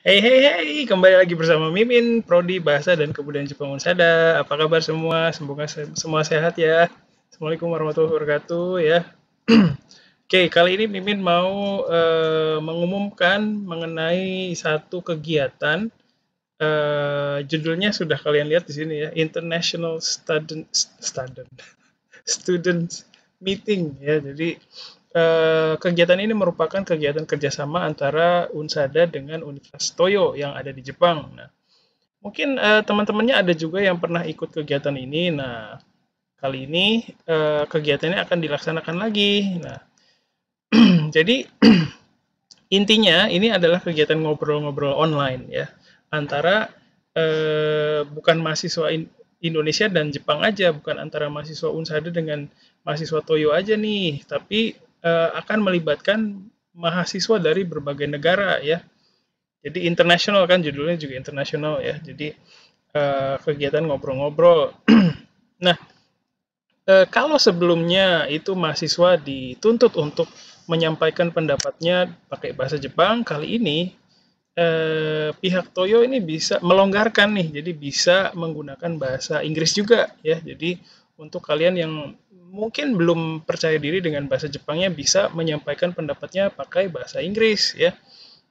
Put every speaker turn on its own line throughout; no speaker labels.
Hey hey hey, kembali lagi bersama Mimin, Prodi Bahasa dan Kebudayaan Jepang Unsada. Apa kabar semua? Semoga semua sehat ya. Assalamualaikum warahmatullahi wabarakatuh ya. Oke, kali ini Mimin mau mengumumkan mengenai satu kegiatan. Judulnya sudah kalian lihat di sini ya, International Student Meeting ya. Jadi kegiatan ini merupakan kegiatan kerjasama antara Unsada dengan Universitas Toyo yang ada di Jepang. Nah, mungkin teman-temannya ada juga yang pernah ikut kegiatan ini. Nah, kali ini kegiatannya akan dilaksanakan lagi. Nah, jadi intinya ini adalah kegiatan ngobrol-ngobrol online ya antara bukan mahasiswa Indonesia dan Jepang aja, bukan antara mahasiswa Unsada dengan mahasiswa Toyo aja nih, tapi akan melibatkan mahasiswa dari berbagai negara ya. Jadi internasional kan judulnya juga internasional ya. Jadi kegiatan ngobrol-ngobrol. Nah, kalau sebelumnya itu mahasiswa dituntut untuk menyampaikan pendapatnya pakai bahasa Jepang, kali ini pihak Toyo ini bisa melonggarkan nih, jadi bisa menggunakan bahasa Inggris juga ya. Jadi untuk kalian yang mungkin belum percaya diri dengan bahasa Jepangnya bisa menyampaikan pendapatnya pakai bahasa Inggris ya.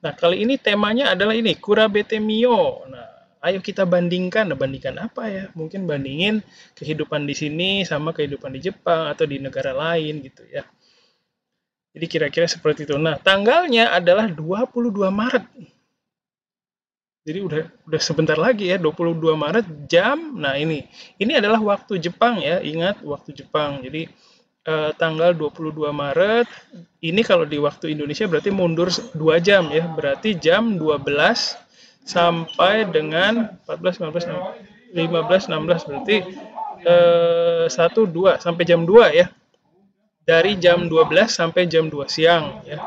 Nah, kali ini temanya adalah ini, Kurabete Mio. Nah, ayo kita bandingkan. Nah, bandingkan apa ya? Mungkin bandingin kehidupan di sini sama kehidupan di Jepang atau di negara lain gitu ya. Jadi kira-kira seperti itu. Nah, tanggalnya adalah 22 Maret. Jadi udah sebentar lagi ya, 22 Maret jam. Nah, ini adalah waktu Jepang ya. Ingat waktu Jepang. Jadi tanggal 22 Maret ini kalau di waktu Indonesia berarti mundur 2 jam ya. Berarti jam 12 sampai dengan 14, 15, 15, 16 berarti 1 2 sampai jam 2 ya. Dari jam 12 sampai jam 2 siang ya.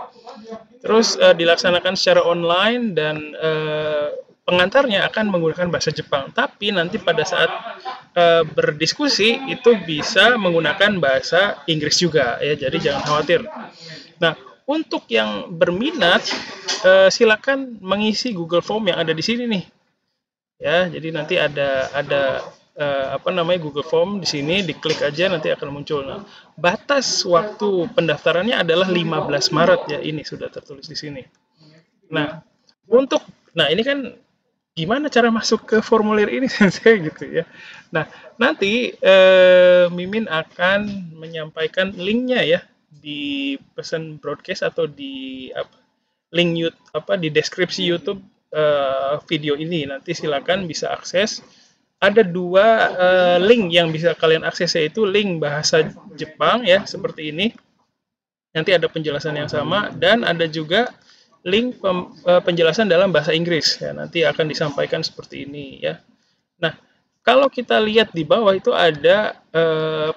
Terus dilaksanakan secara online dan pengantarnya akan menggunakan bahasa Jepang. Tapi nanti pada saat berdiskusi itu bisa menggunakan bahasa Inggris juga ya. Jadi jangan khawatir. Nah, untuk yang berminat silakan mengisi Google Form yang ada di sini nih. Ya, jadi nanti ada apa namanya Google Form di sini, diklik aja nanti akan muncul. Nah, batas waktu pendaftarannya adalah 15 Maret ya, ini sudah tertulis di sini. Nah, untuk ini kan gimana cara masuk ke formulir ini saya gitu ya. Nah, nanti Mimin akan menyampaikan linknya ya di pesan broadcast atau di link YouTube di deskripsi YouTube video ini. Nanti silakan bisa akses. Ada dua link yang bisa kalian akses, yaitu link bahasa Jepang ya seperti ini. Nanti ada penjelasan yang sama dan ada juga link penjelasan dalam bahasa Inggris ya, nanti akan disampaikan seperti ini ya. Nah, kalau kita lihat di bawah itu ada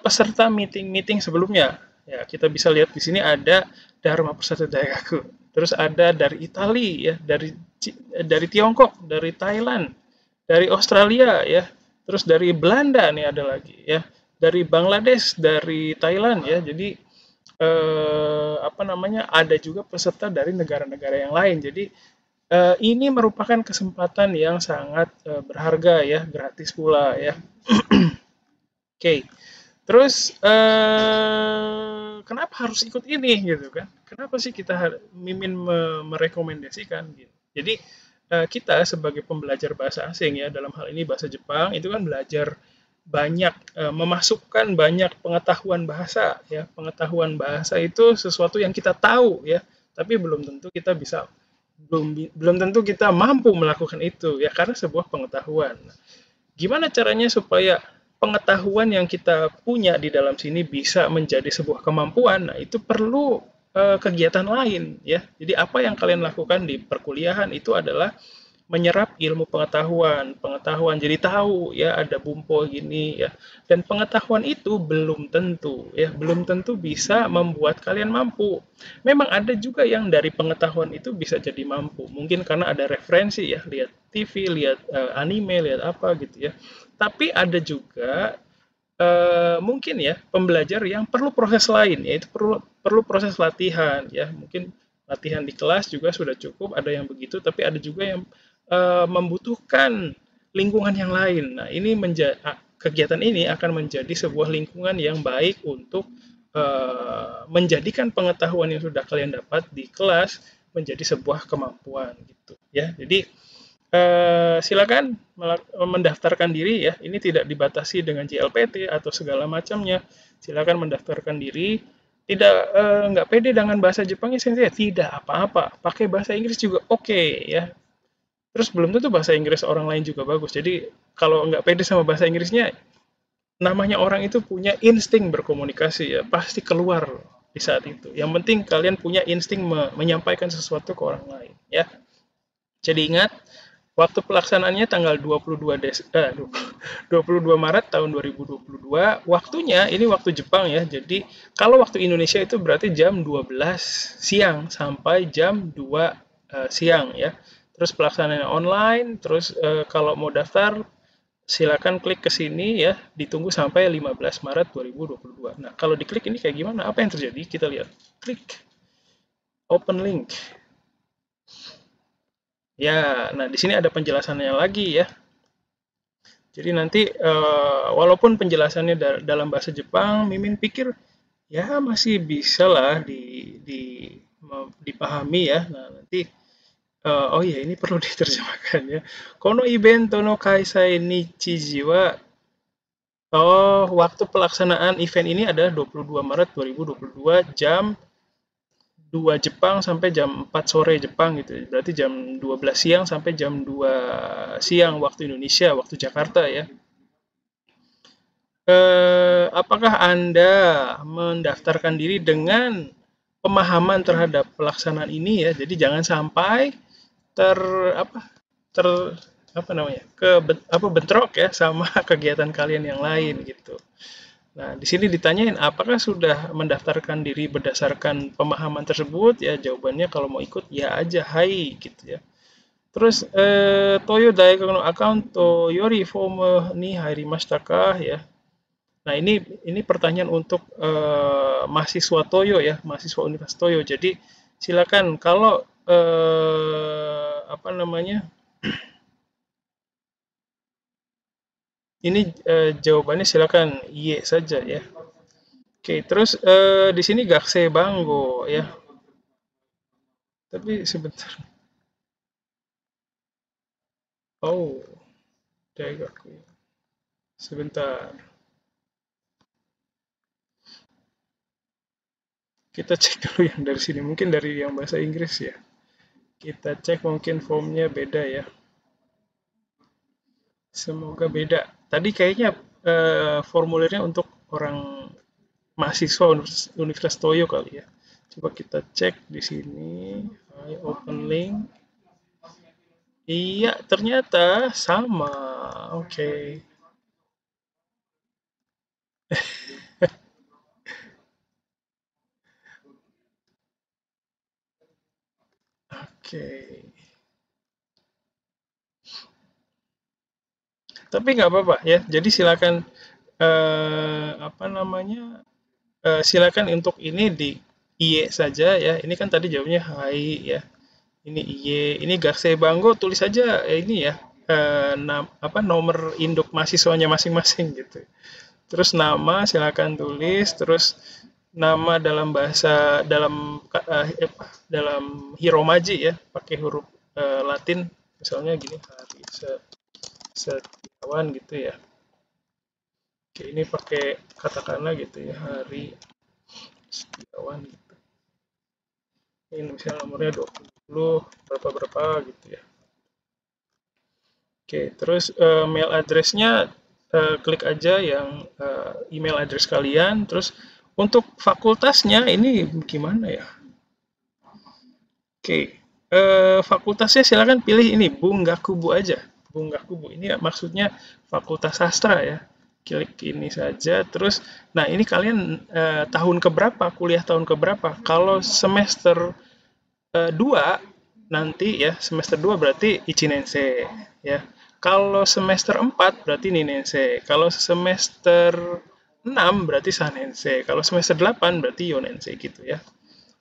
peserta meeting sebelumnya. Ya, kita bisa lihat di sini ada Dharma Persada Daigaku. Terus ada dari Italia ya, dari Tiongkok, dari Thailand, dari Australia ya. Terus dari Belanda nih ada lagi ya. Dari Bangladesh, dari Thailand ya. Jadi apa namanya? Ada juga peserta dari negara-negara yang lain. Jadi ini merupakan kesempatan yang sangat berharga ya, gratis pula ya. Oke, terus kenapa harus ikut ini gitu kan? Kenapa sih kita Mimin merekomendasikan gitu? Jadi kita sebagai pembelajar bahasa asing ya, dalam hal ini bahasa Jepang itu kan belajar banyak memasukkan banyak pengetahuan bahasa ya. Pengetahuan bahasa itu sesuatu yang kita tahu ya, tapi belum tentu kita bisa belum tentu kita mampu melakukan itu ya karena sebuah pengetahuan. Gimana caranya supaya pengetahuan yang kita punya di dalam sini bisa menjadi sebuah kemampuan? Nah, itu perlu kegiatan lain ya. Jadi apa yang kalian lakukan di perkuliahan itu adalah menyerap ilmu pengetahuan, pengetahuan jadi tahu ya ada bumpo gini ya. Dan pengetahuan itu belum tentu ya, belum tentu bisa membuat kalian mampu. Memang ada juga yang dari pengetahuan itu bisa jadi mampu. Mungkin karena ada referensi ya, lihat TV, lihat anime, lihat apa gitu ya. Tapi ada juga mungkin ya pembelajar yang perlu proses lain, yaitu perlu proses latihan ya, mungkin latihan di kelas juga sudah cukup, ada yang begitu, tapi ada juga yang membutuhkan lingkungan yang lain. Nah, kegiatan ini akan menjadi sebuah lingkungan yang baik untuk menjadikan pengetahuan yang sudah kalian dapat di kelas menjadi sebuah kemampuan gitu ya. Jadi silakan mendaftarkan diri ya. Ini tidak dibatasi dengan JLPT atau segala macamnya. Silakan mendaftarkan diri. Tidak nggak pede dengan bahasa Jepangnya sensei, tidak apa-apa. Pakai bahasa Inggris juga oke ya. Terus belum tentu bahasa Inggris orang lain juga bagus. Jadi kalau nggak pede sama bahasa Inggrisnya, namanya orang itu punya insting berkomunikasi ya, pasti keluar di saat itu. Yang penting kalian punya insting menyampaikan sesuatu ke orang lain ya. Jadi ingat, waktu pelaksanaannya tanggal 22 Maret tahun 2022. Waktunya ini waktu Jepang ya. Jadi kalau waktu Indonesia itu berarti jam 12 siang sampai jam 2 siang ya. Terus pelaksanaannya online. Terus kalau mau daftar silakan klik ke sini ya. Ditunggu sampai 15 Maret 2022. Nah, kalau diklik ini kayak gimana? Apa yang terjadi? Kita lihat. Klik open link. Ya, nah di sini ada penjelasannya lagi ya. Jadi nanti walaupun penjelasannya dalam bahasa Jepang, Mimin pikir ya masih bisa lah dipahami ya. Nah nanti oh ya ini perlu diterjemahkan ya. Kono ibento no kaisai nichiji wa waktu pelaksanaan event ini adalah 22 Maret 2022 jam 2 Jepang sampai jam 4 sore Jepang gitu. Berarti jam 12 siang sampai jam 2 siang waktu Indonesia, waktu Jakarta ya. Apakah Anda mendaftarkan diri dengan pemahaman terhadap pelaksanaan ini ya? Jadi jangan sampai ter apa namanya? Bentrok ya sama kegiatan kalian yang lain gitu. Nah, di sini ditanyain apakah sudah mendaftarkan diri berdasarkan pemahaman tersebut? Ya, jawabannya kalau mau ikut ya aja, hai gitu ya. Terus Toyo Daigaku no account yori form ni hairimashita ka ya. Nah, ini pertanyaan untuk mahasiswa Toyo ya, mahasiswa Universitas Toyo. Jadi silakan kalau apa namanya? Ini jawabannya silakan iya saja ya. Oke, terus di sini Gakse Banggo ya. Tapi sebentar. Oh, Daigaku. Sebentar. Kita cek dulu yang dari sini. Mungkin dari yang bahasa Inggris ya. Kita cek mungkin formnya beda ya. Semoga beda. Tadi kayaknya formulirnya untuk orang mahasiswa Universitas Toyo kali ya. Coba kita cek di sini. Open link. Iya, ternyata sama. Oke. Oke. Tapi nggak apa-apa ya. Jadi silakan apa namanya? Silakan untuk ini di IE saja ya. Ini kan tadi jawabnya hai ya. Ini IE, ini Gakse Banggo tulis saja ini ya. Nomor induk mahasiswanya masing-masing gitu. Terus nama silakan tulis, terus nama dalam bahasa dalam Hiromaji ya, pakai huruf Latin, misalnya gini Hari Setiawan gitu ya. Oke, ini pakai katakanlah gitu ya, Hari Setiawan gitu. Ini misalnya nomornya 20 berapa gitu ya. Oke, terus mail address-nya klik aja yang email address kalian. Terus untuk fakultasnya ini gimana ya? Oke, fakultasnya silakan pilih ini Bungakubu aja. Bungakubu ini ya, maksudnya fakultas sastra ya. Klik ini saja. Terus, nah ini kalian tahun keberapa? Kuliah tahun keberapa? Kalau semester 2 nanti ya, semester 2 berarti Ichinensei ya. Kalau semester 4 berarti Ninensei. Kalau semester 6 berarti Sanensei. Kalau semester 8 berarti Yonensei gitu ya.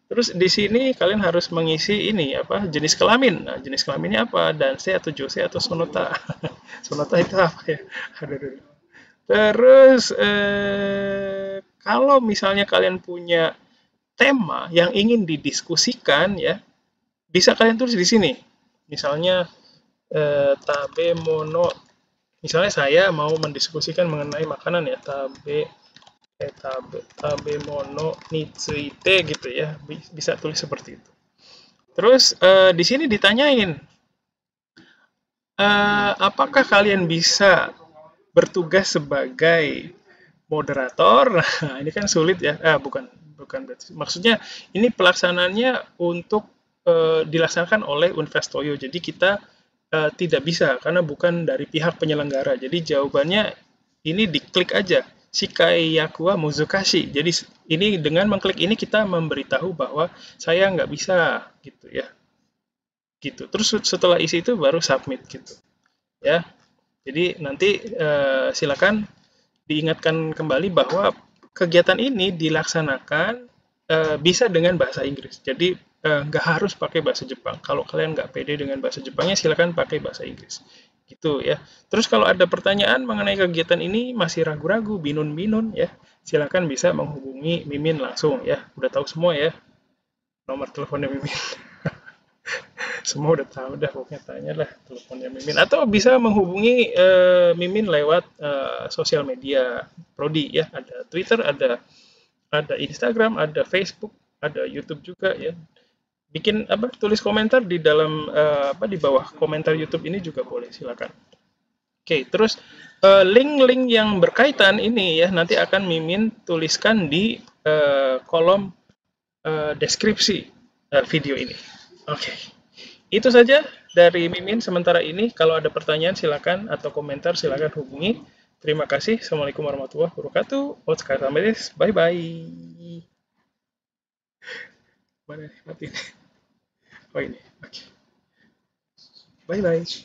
Terus di sini kalian harus mengisi ini apa jenis kelamin. Nah, jenis kelaminnya apa? Danse atau Jose atau Sonota. Sonota itu apa ya? Aduh, aduh. Terus kalau misalnya kalian punya tema yang ingin didiskusikan ya, bisa kalian tulis di sini. Misalnya tabe mono. Misalnya saya mau mendiskusikan mengenai makanan ya, tabe mono ni tsuite gitu ya. Bisa tulis seperti itu. Terus di sini ditanyain, apakah kalian bisa bertugas sebagai moderator? Nah, ini kan sulit ya. Bukan, bukan berarti. Maksudnya ini pelaksananya untuk dilaksanakan oleh Universitas Toyo. Jadi kita tidak bisa karena bukan dari pihak penyelenggara. Jadi jawabannya ini diklik aja. Shikai yakuwa muzukashi. Jadi ini dengan mengklik ini kita memberitahu bahwa saya nggak bisa gitu ya. Gitu. Terus setelah isi itu baru submit gitu ya. Jadi nanti silakan diingatkan kembali bahwa kegiatan ini dilaksanakan bisa dengan bahasa Inggris. Jadi nggak harus pakai bahasa Jepang. Kalau kalian nggak pede dengan bahasa Jepangnya, silakan pakai bahasa Inggris. Gitu ya. Terus kalau ada pertanyaan mengenai kegiatan ini masih ragu-ragu, binun-binun ya, silakan bisa menghubungi Mimin langsung ya. Udah tahu semua ya nomor teleponnya Mimin. Semua udah tahu dah, pokoknya tanya lah teleponnya Mimin atau bisa menghubungi Mimin lewat sosial media Prodi ya, ada Twitter, ada Instagram, ada Facebook, ada YouTube juga ya. Bikin apa, tulis komentar di dalam apa, di bawah komentar YouTube ini juga boleh, silakan. Oke, terus link-link yang berkaitan ini ya nanti akan Mimin tuliskan di kolom deskripsi video ini. Oke. Itu saja dari Mimin sementara ini. Kalau ada pertanyaan silakan atau komentar silakan hubungi. Terima kasih. Assalamualaikum warahmatullahi wabarakatuh. Otsukaresama. Bye bye. Mana nih? Mati. Oh ini. Oke. Bye bye.